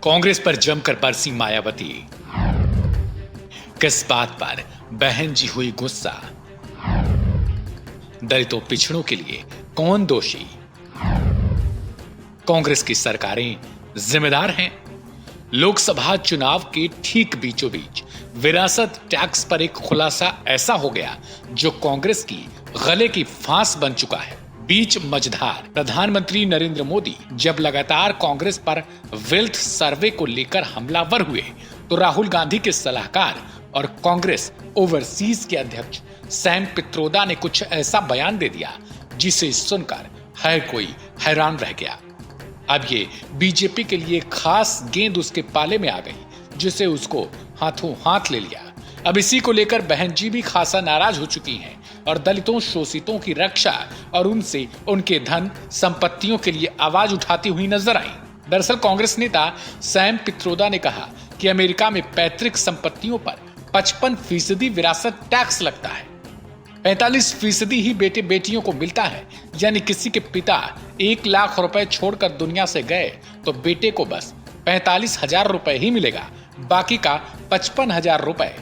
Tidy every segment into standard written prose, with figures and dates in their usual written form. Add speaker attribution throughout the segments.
Speaker 1: कांग्रेस पर जमकर बरसी मायावती। किस बात पर बहन जी हुई गुस्सा? दलितों पिछड़ों के लिए कौन दोषी? कांग्रेस की सरकारें जिम्मेदार हैं। लोकसभा चुनाव के ठीक बीचों बीच विरासत टैक्स पर एक खुलासा ऐसा हो गया जो कांग्रेस की गले की फांस बन चुका है। बीच मझधार प्रधानमंत्री नरेंद्र मोदी जब लगातार कांग्रेस पर वेल्थ सर्वे को लेकर हमलावर हुए तो राहुल गांधी के सलाहकार और कांग्रेस ओवरसीज के अध्यक्ष सैम पित्रोदा ने कुछ ऐसा बयान दे दिया जिसे सुनकर हर कोई हैरान रह गया। अब ये बीजेपी के लिए खास गेंद उसके पाले में आ गई जिसे उसको हाथों हाथ ले लिया। अब इसी को लेकर बहन जी भी खासा नाराज हो चुकी हैं और दलितों शोषितों की रक्षा और उनसे उनके धन संपत्तियों के लिए आवाज उठाती हुई नजर आई। दरअसल कांग्रेस नेता सैम पित्रोदा ने कहा कि अमेरिका में पैतृक संपत्तियों पर 55% विरासत टैक्स लगता है, 45% ही बेटे बेटियों को मिलता है। यानी किसी के पिता 1 लाख रुपए छोड़कर दुनिया से गए तो बेटे को बस 45,000 रुपए ही मिलेगा, बाकी का 55,000 रुपए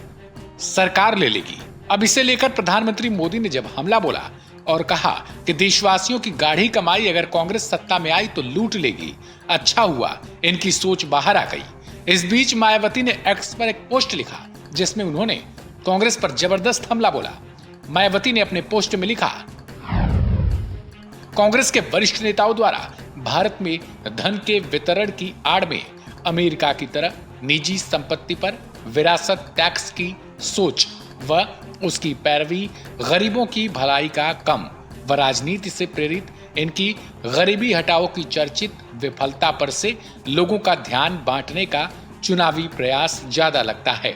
Speaker 1: सरकार ले लेगी। अब इसे लेकर प्रधानमंत्री मोदी ने जब हमला बोला और कहा कि देशवासियों की गाढ़ी कमाई अगर कांग्रेस सत्ता में आई तो लूट लेगी, अच्छा हुआ इनकी सोच बाहर आ गई। इस बीच मायावती ने एक्स पर एक पोस्ट लिखा जिसमें उन्होंने कांग्रेस पर जबरदस्त हमला बोला। मायावती ने अपने पोस्ट में लिखा, कांग्रेस के वरिष्ठ नेताओं द्वारा भारत में धन के वितरण की आड़ में अमेरिका की तरह निजी संपत्ति पर विरासत टैक्स की सोच व उसकी पैरवी गरीबों की भलाई का कम व राजनीति से प्रेरित इनकी गरीबी हटाओ की चर्चित विफलता पर से लोगों का ध्यान बांटने का चुनावी प्रयास ज्यादा लगता है।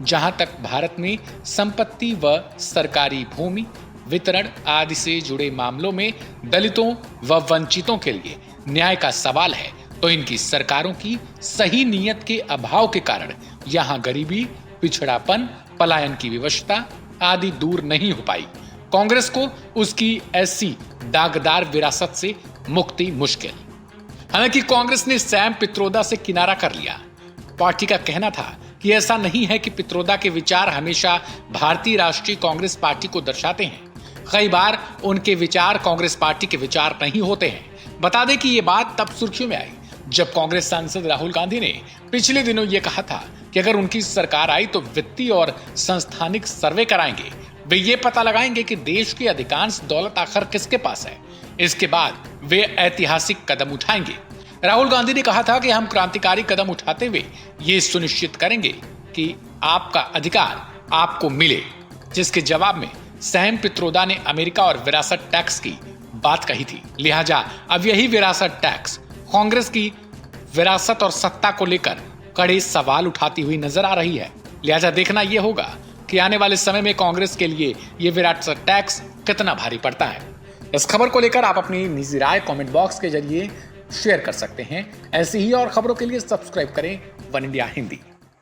Speaker 1: जहां तक भारत में संपत्ति व सरकारी भूमि वितरण आदि से जुड़े मामलों में दलितों व वंचितों के लिए न्याय का सवाल है तो इनकी सरकारों की सही नीयत के अभाव के कारण यहां गरीबी, पिछड़ापन, पलायन की विवशता आदि दूर नहीं हो पाई। कांग्रेस को उसकी ऐसी दागदार विरासत से मुक्ति मुश्किल। हालांकि कांग्रेस ने सैम पित्रोदा से किनारा कर लिया। पार्टी का कहना था कि ऐसा नहीं है कि पित्रोदा के विचार हमेशा भारतीय राष्ट्रीय कांग्रेस पार्टी को दर्शाते हैं। कई बार उनके विचार कांग्रेस पार्टी के विचार नहीं होते हैं। बता दें कि ये बात तब सुर्खियों में आई जब कांग्रेस सांसद राहुल गांधी ने पिछले दिनों ये कहा था कि अगर उनकी सरकार आई तो वित्तीय और संस्थानिक सर्वे कराएंगे। वे ये पता लगाएंगे कि देश की अधिकांश दौलत आखिर किसके पास है। इसके बाद वे ऐतिहासिक कदम उठाएंगे। राहुल गांधी ने कहा था कि हम क्रांतिकारी कदम उठाते हुए ये सुनिश्चित करेंगे कि आपका अधिकार आपको मिले, जिसके जवाब में सैम पित्रोदा ने अमेरिका और विरासत टैक्स की बात कही थी। लिहाजा अब यही विरासत टैक्स कांग्रेस की विरासत और सत्ता को लेकर कड़े सवाल उठाती हुई नजर आ रही है। लिहाजा देखना यह होगा कि आने वाले समय में कांग्रेस के लिए यह विरासत टैक्स कितना भारी पड़ता है। इस खबर को लेकर आप अपनी निजी राय कमेंट बॉक्स के जरिए शेयर कर सकते हैं। ऐसी ही और खबरों के लिए सब्सक्राइब करें वन इंडिया हिंदी।